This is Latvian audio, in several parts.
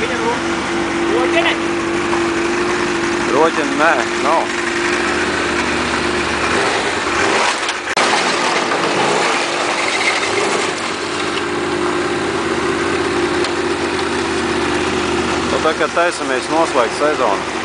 Viņa roķene? Roķene, nē, nav. Tagad taisamies noslēgt sezonu.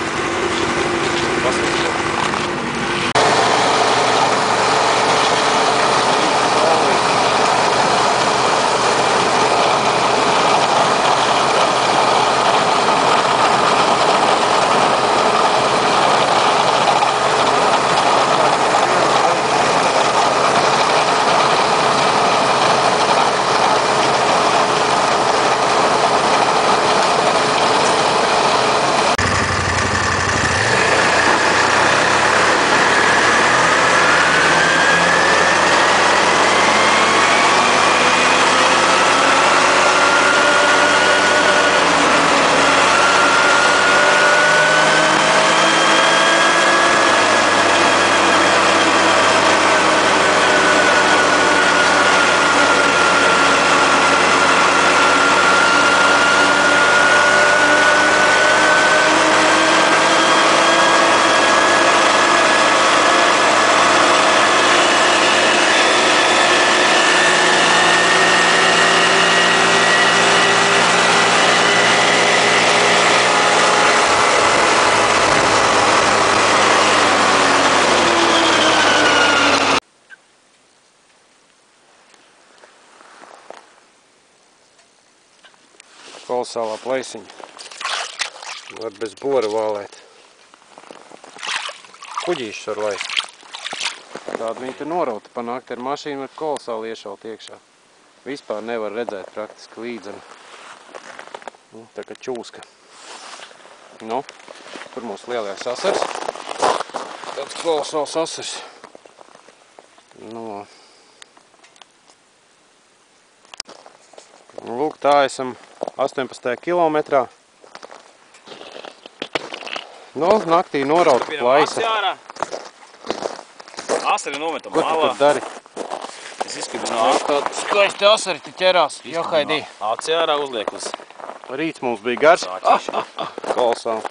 Kolosālā pleisiņa. Var bez bora vālēt. Kuģīšus var laist. Tāda viņa te norauta panākt ar mašīnu, var kolosāli iešaut iekšā. Vispār nevar redzēt praktiski līdzenu. Tā kā čūska. Nu, tur mūsu lielajās asars. Tāds kolosāls asars. Nu, lūk, tā esam 18. kilometrā. Nu, naktī norauta plaisa. Asari nometam malā. Ko tu tur dari? Es izskatu nāk. Tāda skaisti asari te ķerās. Jo, haidī. Aci ārā uzliek uz. Rīts mums bija gars. Kolosāli.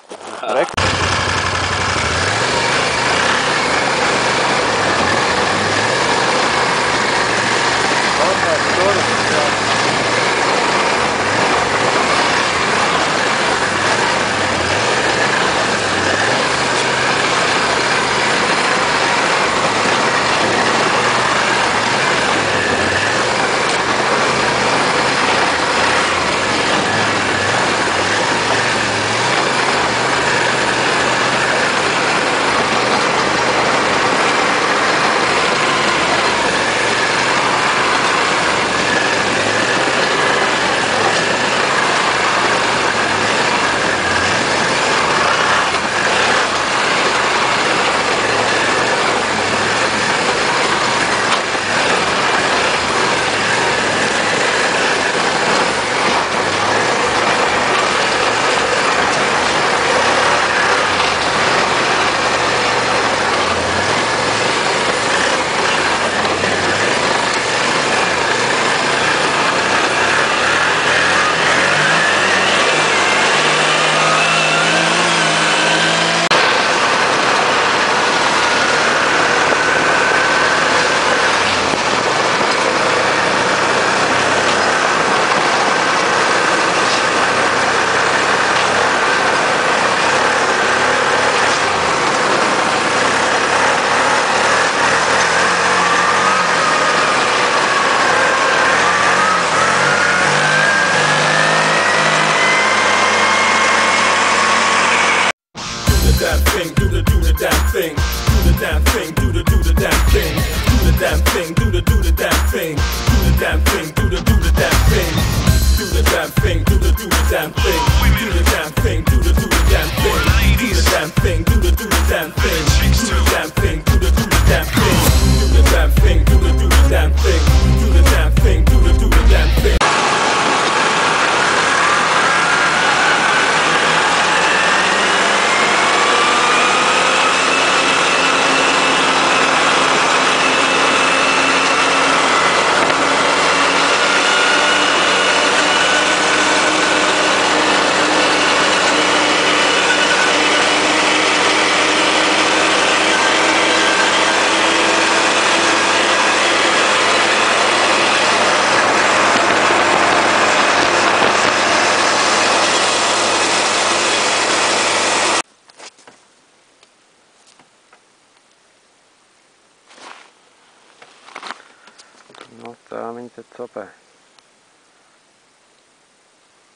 copē.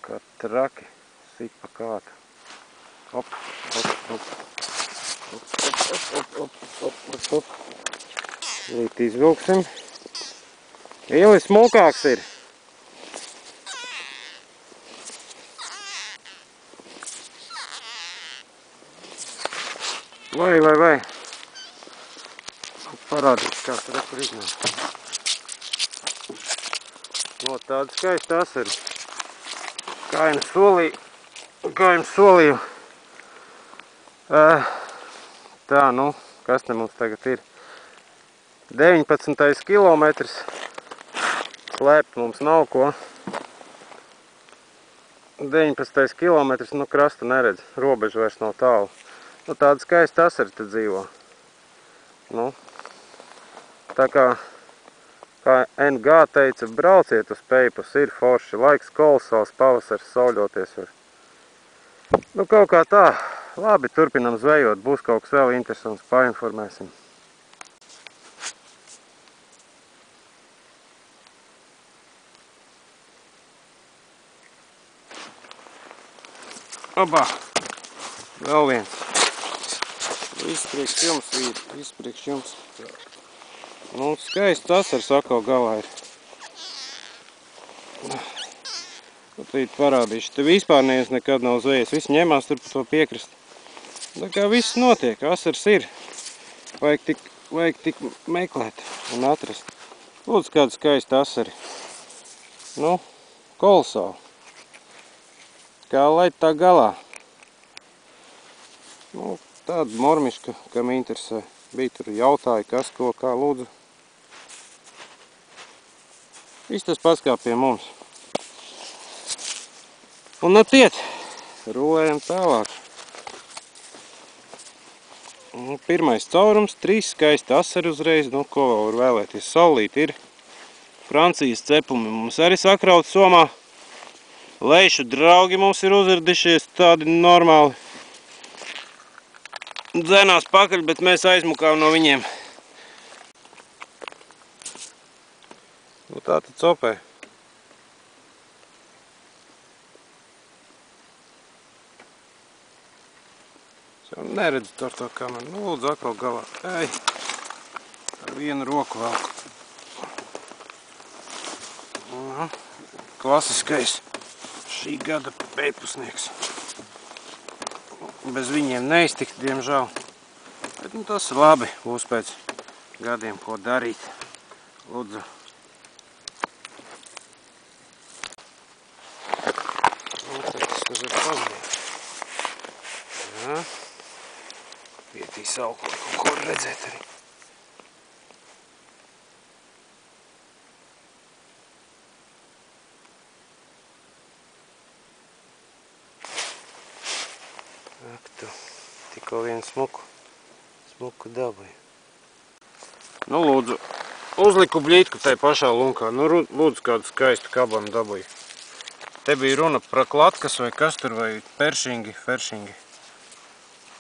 Kā traki sit pa kātu. Op, op, op. Op, op, op, op, op, op. Rīt izvilksim. Ili smukāks ir. Vai. Parādīt, kā tur iznāk. No, tāda skaista asari. Kā jums solīju. Tā, nu, kas te mums tagad ir? 19. kilometrs. Slēpt mums nav ko. 19. kilometrs, nu, krasta neredz. Robeža vairs nav tālu. Nu, tāda skaista asari te dzīvo. Nu, tā kā NG teica, brauciet uz Peipus, ir forši, laiks kolosāls, pavasars, sauļoties var. Nu, kaut kā tā, labi, turpinam zvejot, būs kaut kas vēl interesants, painformēsim. Obā, vēl viens. Viss priekš jums, vīri, viss priekš jums. Nu, skaists asars atkal galā ir. Tīt parādīšu. Te vispār neviens nekad nav zvejis. Visi ņemās tur pa to piekrist. Tā kā viss notiek, asars ir. Vajag tik meklēt un atrast. Lūdzu, kādu skaistu asari. Nu, kolosāli. Kā laid tā galā. Nu, tāda mormiška, kam interesē. Bija tur jautāja, kas, ko, kā, lūdzu. Viss tas pats kā pie mums. Un atiet, rulējam tālāk. Pirmais caurums, 3 skaisti asari uzreiz. Nu, ko vēl var vēlēties? Saulīt ir. Francijas cepumi mums arī sakraut somā. Leišu draugi mums ir uzradišies tādi normāli. Dzenās pakaļ, bet mēs aizmukām no viņiem. Nu, tā tad copē. Es jau neredzu tur to kameru. Nu, lūdzu, atkal galā. Ei, ar vienu roku velku. Klasiskais šī gada peipusnieks. Bez viņiem neiztikt, diemžēl. Bet, nu, tas ir labi. Būs pēc gadiem, ko darīt. Lūdzu. Tas ir pazudīt. Jā. Vietīs augu, ko var redzēt arī. Ak tu, tikko vienu smuku dabūju. Nu, lūdzu, uzliku bļītku tai pašā lunkā. Nu, lūdzu, kādu skaistu kabanu dabūju. Te bija runa par klatkas vai kas tur, vai feršingi.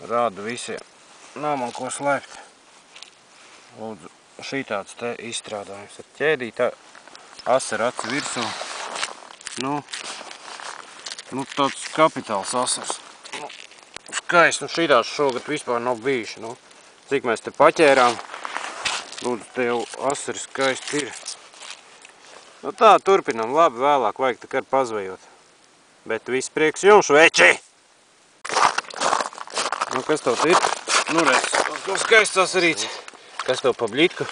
Rādu visiem. Nav man ko slēpt. Lūdzu, šī tāds te izstrādājums ar ķēdītā asara aci virsū. Nu, tāds kapitāls asars. Skaisti, nu šitās šogad vispār nav bijuši, nu. Cik mēs te paķērām. Lūdzu, te jau asari skaisti ir. Nu tā, turpinam, labi, vēlāk vajag tā kā pazvejot. Bet viss prieks jums, veči! Nu, kas tev ir? Nu, redz, kaut skaists asarīts. Kas tev pa bļitku?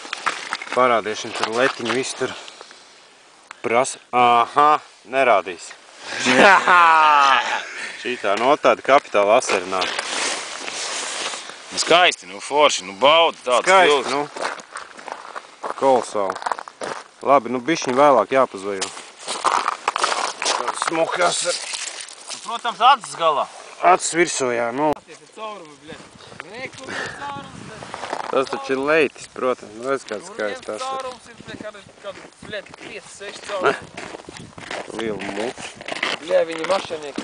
Parādīšana tur letiņu, viss tur prasa. Aha, nerādīs. Šitā no tāda kapitāla asari nāk. Nu, skaisti, nu, forši, nu, baudi tāds skaisti, nu. Kolosāli. Labi, nu, bišķiņ vēlāk jāpazvejo. Tāda smuka asari. Protams, acis galā. Acis virsū, jā, nu. Tas taču ir leitis, protams. Nu, redz, kāds skaists asari. Caurums ir kādu 5-6 caurums. Lielu muku. Bļē, viņi mašanieki.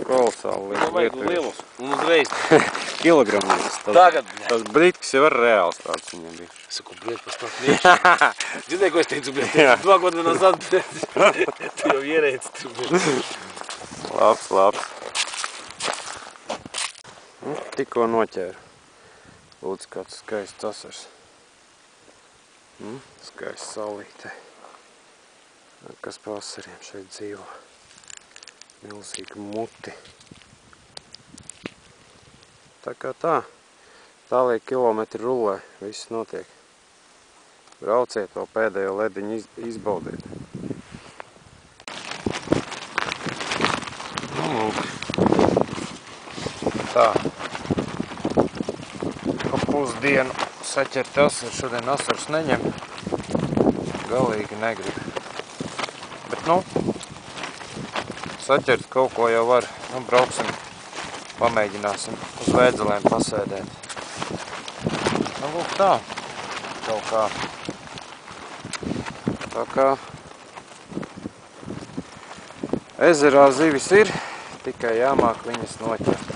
Kolosāli lielu. Vajag lielus. Un uzreiz. kilogramīgs. Tagad, bļa. Tas britkis jau ir reāls tāds viņam bija. Saku, bļa, pastāv nieču. Dzirdēji, ko es teicu, bļa, 2 gadu nazad, tu jau ierēci tur, bļa. Labs, labs. Tikko noķēru. Lūdzu, kāds skaists asars. Skaists saulītē. Kas pavasariem šeit dzīvo. Milzīgi muti. Tā kā tā. Tālāk kilometri rulē. Viss notiek. Brauciet vēl pēdējo lediņu izbaudiet. Lūk. Tā. Pa pusdienu saķert asaru. Šodien asars neņem. Galīgi negrib. Bet saķert kaut ko jau var. Brauksim, pamēģināsim uz vēdzelēm pasēdēt. Lūk tā. Kaut kā. Tā kā ezerā zivis ir, tikai jāmāk viņas noķert.